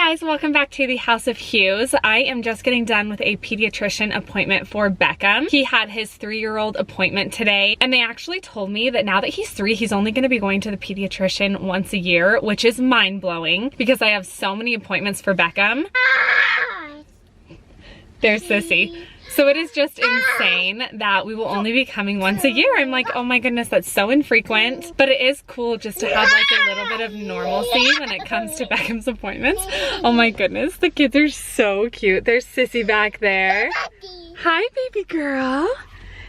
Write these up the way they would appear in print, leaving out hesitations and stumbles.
guys, welcome back to the House of Hughes. I am just getting done with a pediatrician appointment for Beckham. He had his 3-year-old appointment today, and they actually told me that now that he's 3, he's only going to be going to the pediatrician once a year, which is mind-blowing because I have so many appointments for Beckham. There's Sissy. So it is just insane that we will only be coming once a year. I'm like, oh my goodness, that's so infrequent. But it is cool just to have like a little bit of normalcy when it comes to Beckham's appointments. Oh my goodness, the kids are so cute. There's Sissy back there. Hi, baby girl.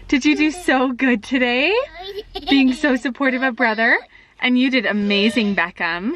Did you do so good today? Being so supportive of brother? And you did amazing, Beckham.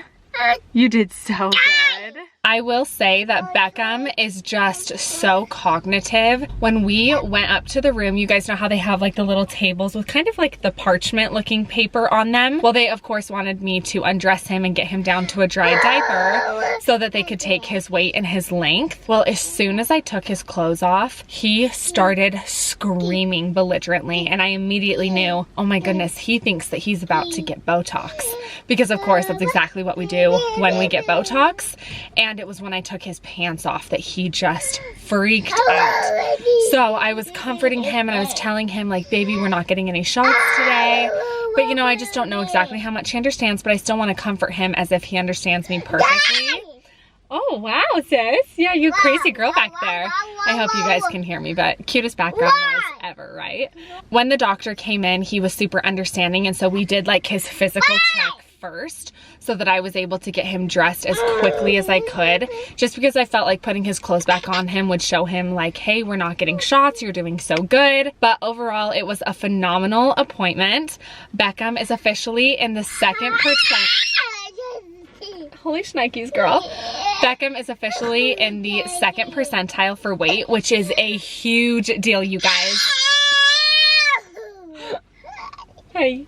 You did so good. I will say that Beckham is just so cognitive. When we went up to the room, you guys know how they have like the little tables with kind of like the parchment looking paper on them? Well, they of course wanted me to undress him and get him down to a dry diaper so that they could take his weight and his length. Well, as soon as I took his clothes off, he started screaming belligerently, and I immediately knew, oh my goodness, he thinks that he's about to get Botox. Because of course that's exactly what we do when we get Botox. And it was when I took his pants off that he just freaked out. So I was comforting him and I was telling him like, baby, we're not getting any shots today. But you know, I just don't know exactly how much he understands, but I still want to comfort him as if he understands me perfectly. Oh, wow, sis. Yeah, you crazy girl back there. I hope you guys can hear me, but cutest background noise ever, right? When the doctor came in, he was super understanding, and so we did like his physical check first so that I was able to get him dressed as quickly as I could, just because I felt like putting his clothes back on him would show him like, hey, we're not getting shots, you're doing so good. But overall, it was a phenomenal appointment. Beckham is officially in the 2nd percent. Holy shnikes, girl. Beckham is officially in the 2nd percentile for weight, which is a huge deal, you guys. Hey.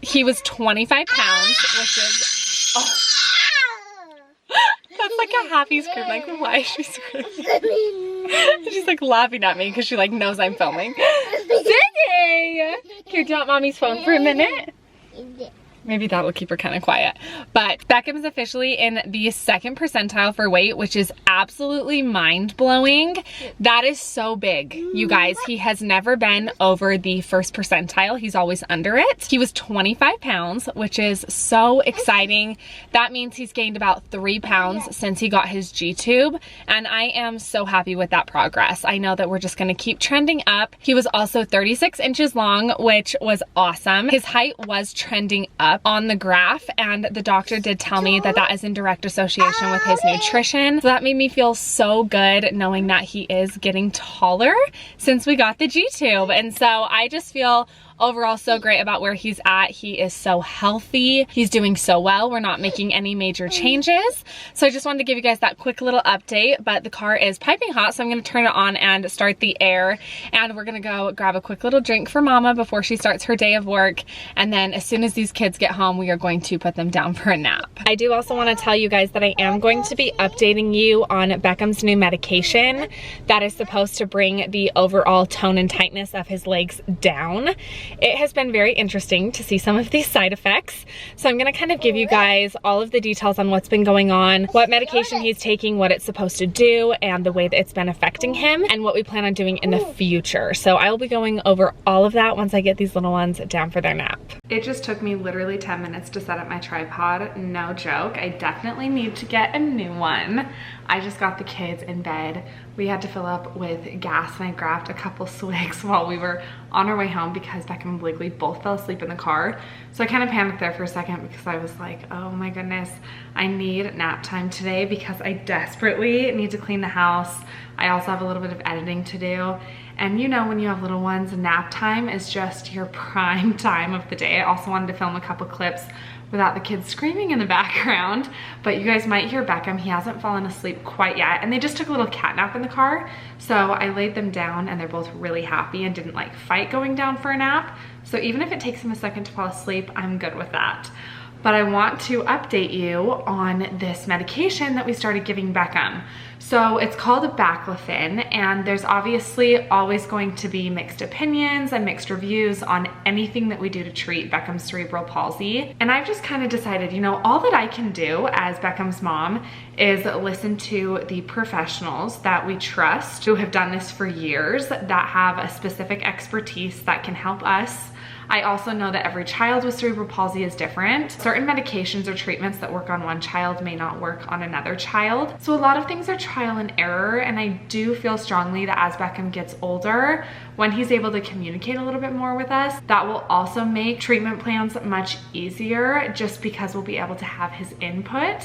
He was 25 pounds, which is, oh. That's like a happy scream. Like, why is she screaming? She's like laughing at me because she like knows I'm filming. Sissy! Here, do you want mommy's phone for a minute? Maybe that will keep her kind of quiet. But Beckham is officially in the 2nd percentile for weight, which is absolutely mind-blowing. That is so big, you guys. He has never been over the 1st percentile. He's always under it. He was 25 pounds, which is so exciting. That means he's gained about 3 pounds since he got his G-tube, and I am so happy with that progress. I know that we're just gonna keep trending up. He was also 36 inches long, which was awesome. His height was trending up on the graph, and the doctor did tell me that that is in direct association with his nutrition. So that made me feel so good knowing that he is getting taller since we got the G-tube. And so I just feel overall so great about where he's at. He is so healthy. He's doing so well. We're not making any major changes. So I just wanted to give you guys that quick little update, but the car is piping hot, so I'm gonna turn it on and start the air, and we're gonna go grab a quick little drink for mama before she starts her day of work. And then as soon as these kids get home, we are going to put them down for a nap. I do also want to tell you guys that I am going to be updating you on Beckham's new medication that is supposed to bring the overall tone and tightness of his legs down. It has been very interesting to see some of these side effects. So I'm gonna kind of give you guys all of the details on what's been going on, what medication he's taking, what it's supposed to do, and the way that it's been affecting him, and what we plan on doing in the future. So I will be going over all of that once I get these little ones down for their nap. It just took me literally 10 minutes to set up my tripod, no joke. I definitely need to get a new one. I just got the kids in bed. We had to fill up with gas, and I grabbed a couple swigs while we were on our way home because Beckham and Blakely both fell asleep in the car. So I kind of panicked there for a second because I was like, oh my goodness, I need nap time today because I desperately need to clean the house. I also have a little bit of editing to do. And you know, when you have little ones, nap time is just your prime time of the day. I also wanted to film a couple clips without the kids screaming in the background, but you guys might hear Beckham. He hasn't fallen asleep quite yet, and they just took a little cat nap in the car. So I laid them down, and they're both really happy and didn't like fight going down for a nap. So even if it takes him a second to fall asleep, I'm good with that. but I want to update you on this medication that we started giving Beckham. So it's called baclofen, and there's obviously always going to be mixed opinions and mixed reviews on anything that we do to treat Beckham's cerebral palsy. And I've just kind of decided, you know, all that I can do as Beckham's mom is listen to the professionals that we trust, who have done this for years, that have a specific expertise that can help us. I also know that every child with cerebral palsy is different. Certain medications or treatments that work on one child may not work on another child. So a lot of things are trial and error, and I do feel strongly that as Beckham gets older, when he's able to communicate a little bit more with us, that will also make treatment plans much easier, just because we'll be able to have his input.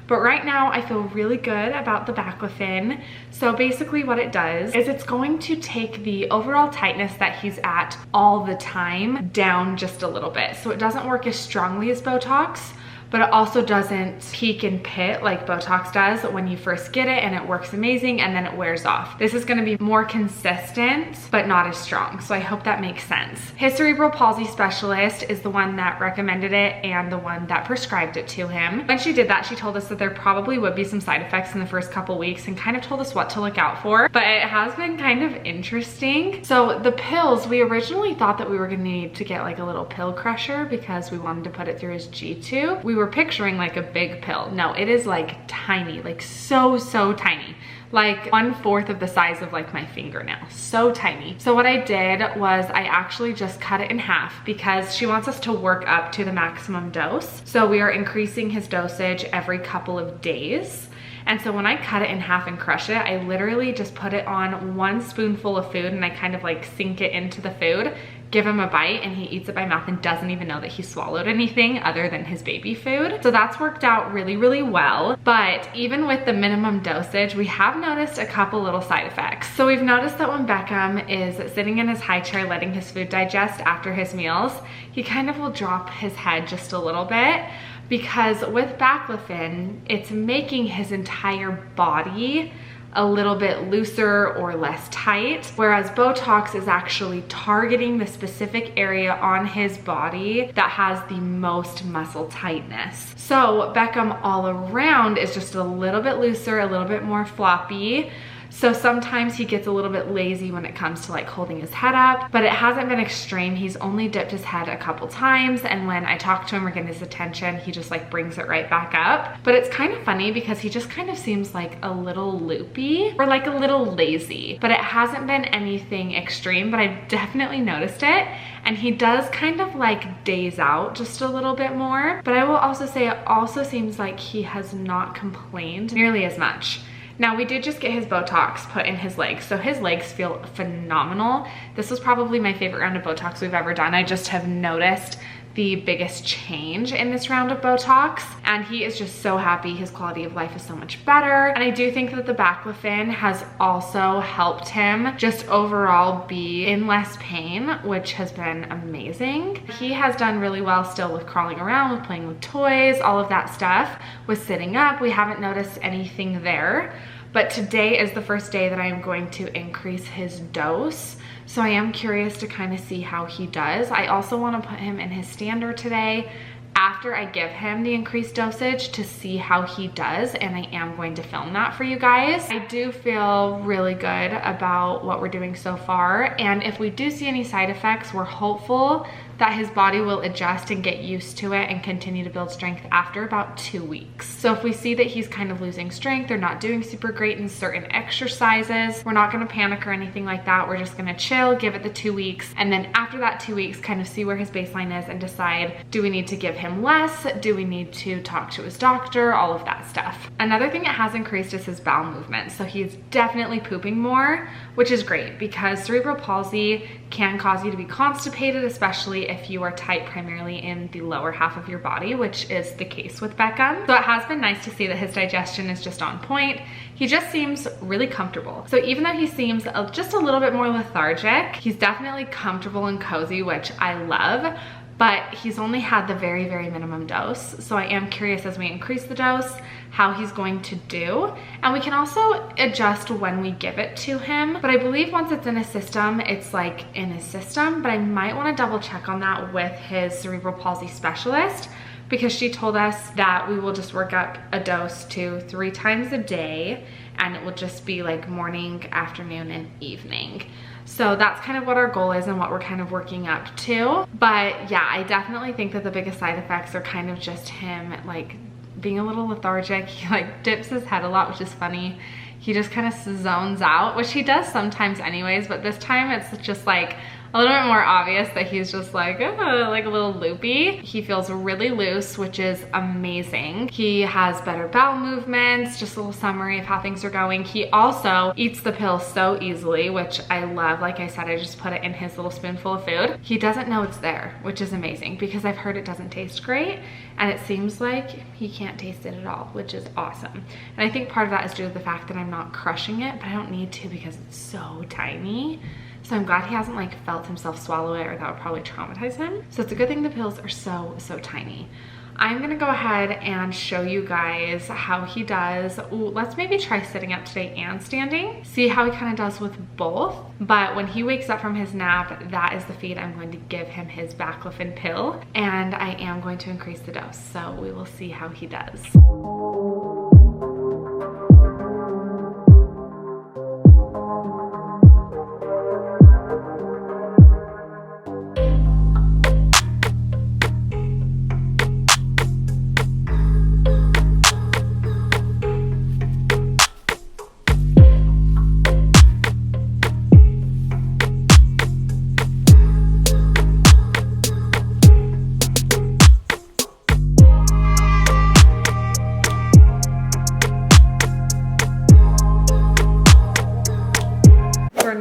But right now I feel really good about the baclofen. So basically what it does is it's going to take the overall tightness that he's at all the time down just a little bit. So it doesn't work as strongly as Botox, but it also doesn't peak and pit like Botox does when you first get it, and it works amazing and then it wears off. This is gonna be more consistent, but not as strong. So I hope that makes sense. His cerebral palsy specialist is the one that recommended it and the one that prescribed it to him. When she did that, she told us that there probably would be some side effects in the first couple weeks and kind of told us what to look out for, but it has been kind of interesting. So the pills, we originally thought that we were gonna need to get like a little pill crusher because we wanted to put it through his G-tube. We were picturing like a big pill. No, it is like tiny, like so tiny, like 1/4 of the size of like my fingernail, so tiny. So what I did was I actually just cut it in half because she wants us to work up to the maximum dose. So we are increasing his dosage every couple of days. And so when I cut it in half and crush it, I literally just put it on 1 spoonful of food, and I kind of like sink it into the food, give him a bite, and he eats it by mouth and doesn't even know that he swallowed anything other than his baby food. So that's worked out really, really well. But even with the minimum dosage, we have noticed a couple little side effects. So we've noticed that when Beckham is sitting in his high chair letting his food digest after his meals, he kind of will drop his head just a little bit, because with baclofen, it's making his entire body a little bit looser or less tight, whereas Botox is actually targeting the specific area on his body that has the most muscle tightness. So Beckham all around is just a little bit looser, a little bit more floppy. So sometimes he gets a little bit lazy when it comes to like holding his head up, but it hasn't been extreme. He's only dipped his head a couple times, and when I talk to him or get his attention, he just like brings it right back up. But it's kind of funny because he just kind of seems like a little loopy or like a little lazy, but it hasn't been anything extreme, but I've definitely noticed it. And he does kind of like daze out just a little bit more. But I will also say it also seems like he has not complained nearly as much. Now, we did just get his Botox put in his legs, so his legs feel phenomenal. This was probably my favorite round of Botox we've ever done. I just have noticed the biggest change in this round of Botox, and he is just so happy. His quality of life is so much better, and I do think that the baclofen has also helped him just overall be in less pain, which has been amazing. He has done really well still with crawling around, with playing with toys, all of that stuff. With sitting up, we haven't noticed anything there, but today is the first day that I am going to increase his dose. So I am curious to kind of see how he does. I also want to put him in his stander today after I give him the increased dosage to see how he does, and I am going to film that for you guys. I do feel really good about what we're doing so far, and if we do see any side effects, we're hopeful that his body will adjust and get used to it and continue to build strength after about 2 weeks. So if we see that he's kind of losing strength or not doing super great in certain exercises, we're not gonna panic or anything like that. We're just gonna chill, give it the 2 weeks, and then after that 2 weeks, kind of see where his baseline is and decide, do we need to give him less? Do we need to talk to his doctor? All of that stuff. Another thing that has increased is his bowel movement. So he's definitely pooping more, which is great because cerebral palsy can cause you to be constipated, especially if you are tight primarily in the lower half of your body, which is the case with Beckham. So it has been nice to see that his digestion is just on point. He just seems really comfortable. So even though he seems just a little bit more lethargic, he's definitely comfortable and cozy, which I love. But he's only had the very, very minimum dose. So I am curious as we increase the dose, how he's going to do. And we can also adjust when we give it to him. But I believe once it's in his system, it's like in his system. But I might want to double check on that with his cerebral palsy specialist, because she told us that we will just work up a dose to 3 times a day, and it will just be like morning, afternoon, and evening. So that's kind of what our goal is and what we're kind of working up to. But yeah, I definitely think that the biggest side effects are kind of just him like being a little lethargic. He like dips his head a lot, which is funny. He just kind of zones out, which he does sometimes anyways, but this time it's just like a little bit more obvious that he's just like a little loopy. He feels really loose, which is amazing. He has better bowel movements, just a little summary of how things are going. He also eats the pill so easily, which I love. Like I said, I just put it in his little spoonful of food. He doesn't know it's there, which is amazing because I've heard it doesn't taste great, and it seems like he can't taste it at all, which is awesome. And I think part of that is due to the fact that I'm not crushing it, but I don't need to because it's so tiny. So I'm glad he hasn't like felt himself swallow it, or that would probably traumatize him. So it's a good thing the pills are so tiny. I'm gonna go ahead and show you guys how he does. Ooh, let's maybe try sitting up today and standing. See how he kind of does with both. But when he wakes up from his nap, that is the feed I'm going to give him, his baclofen pill. And I am going to increase the dose. So we will see how he does.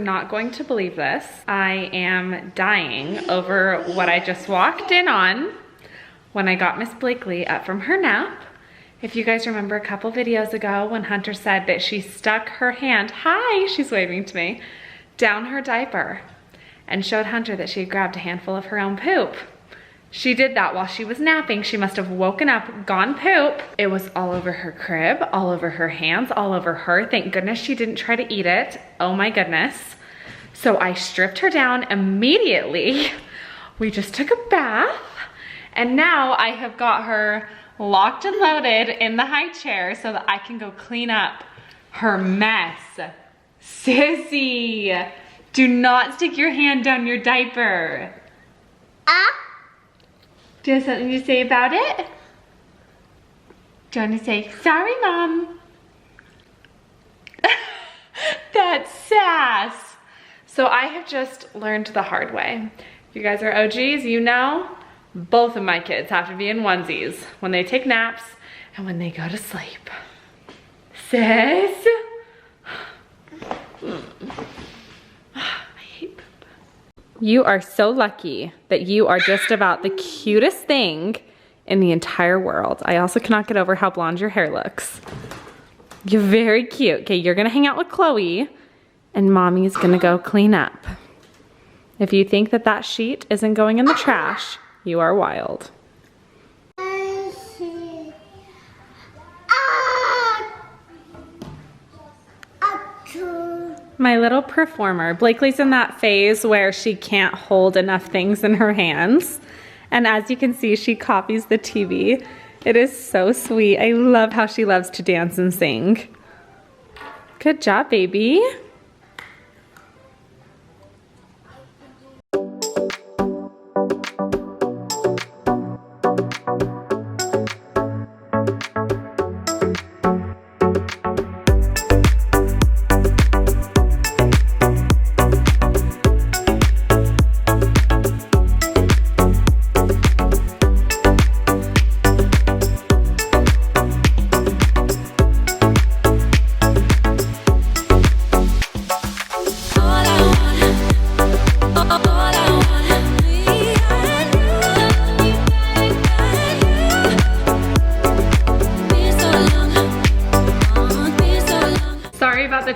Not going to believe this. I am dying over what I just walked in on when I got Miss Blakely up from her nap. If you guys remember a couple videos ago when Hunter said that she stuck her hand, hi, she's waving to me, down her diaper and showed Hunter that she had grabbed a handful of her own poop. She did that while she was napping. She must have woken up, gone poop. It was all over her crib, all over her hands, all over her. Thank goodness she didn't try to eat it. Oh my goodness. So I stripped her down immediately. We just took a bath, and now I have got her locked and loaded in the high chair so that I can go clean up her mess. Sissy, do not stick your hand down your diaper. Do you have something to say about it? Do you want to say, sorry, Mom? That's sass. So I have just learned the hard way. You guys are OGs, you know, both of my kids have to be in onesies when they take naps and when they go to sleep. Sis? You are so lucky that you are just about the cutest thing in the entire world. I also cannot get over how blonde your hair looks. You're very cute. Okay, you're gonna hang out with Chloe and Mommy's gonna go clean up. If you think that that sheet isn't going in the trash, you are wild. My little performer. Blakely's in that phase where she can't hold enough things in her hands. And as you can see, she copies the TV. It is so sweet. I love how she loves to dance and sing. Good job, baby.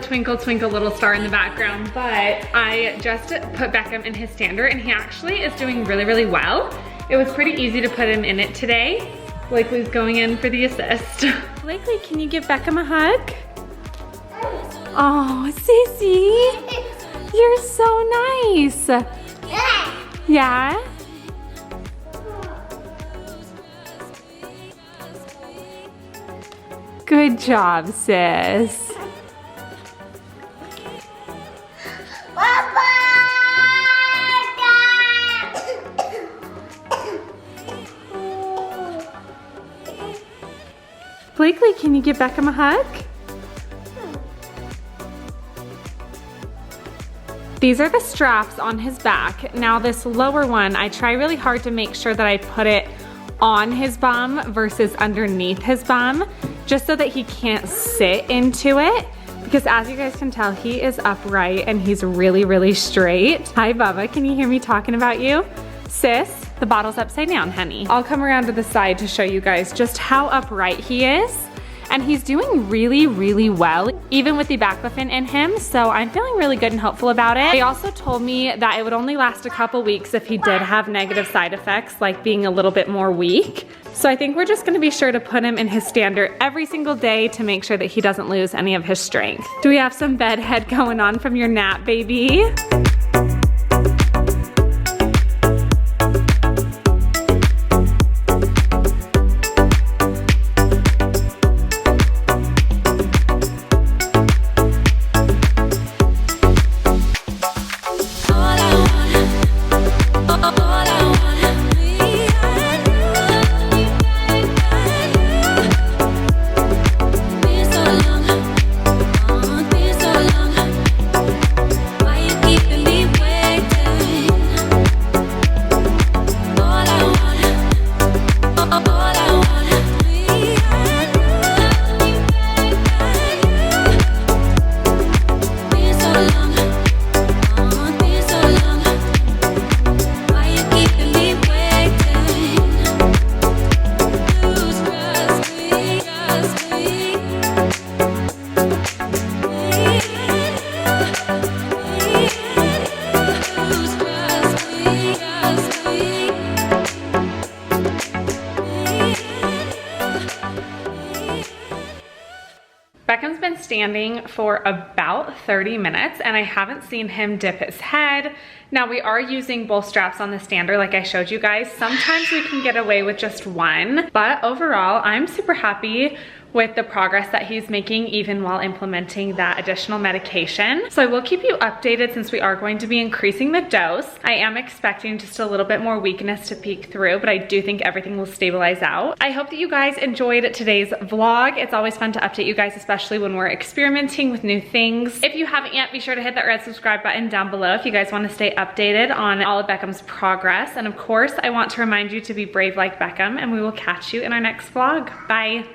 Twinkle twinkle little star in the background, but I just put Beckham in his stander and he actually is doing really well. It was pretty easy to put him in it today. Blakely's going in for the assist. Blakely, can you give Beckham a hug? Oh, Sissy, you're so nice. Yeah? Good job, sis. Blakely, can you give Beckham a hug? These are the straps on his back. Now this lower one, I try really hard to make sure that I put it on his bum versus underneath his bum, just so that he can't sit into it. Because as you guys can tell, he is upright and he's really, really straight. Hi, Bubba, can you hear me talking about you? Sis, the bottle's upside down, honey. I'll come around to the side to show you guys just how upright he is. And he's doing really, really well, even with the baclofen in him. So I'm feeling really good and hopeful about it. They also told me that it would only last a couple weeks if he did have negative side effects, like being a little bit more weak. So I think we're just gonna be sure to put him in his standard every single day to make sure that he doesn't lose any of his strength. Do we have some bedhead going on from your nap, baby? Beckham's been standing for about 30 minutes and I haven't seen him dip his head. Now we are using both straps on the stander like I showed you guys. Sometimes we can get away with just one, but overall I'm super happy with the progress that he's making even while implementing that additional medication. So I will keep you updated since we are going to be increasing the dose. I am expecting just a little bit more weakness to peek through, but I do think everything will stabilize out. I hope that you guys enjoyed today's vlog. It's always fun to update you guys, especially when we're experimenting with new things. If you haven't yet, be sure to hit that red subscribe button down below if you guys want to stay updated on all of Beckham's progress. And of course, I want to remind you to be brave like Beckham, and we will catch you in our next vlog. Bye.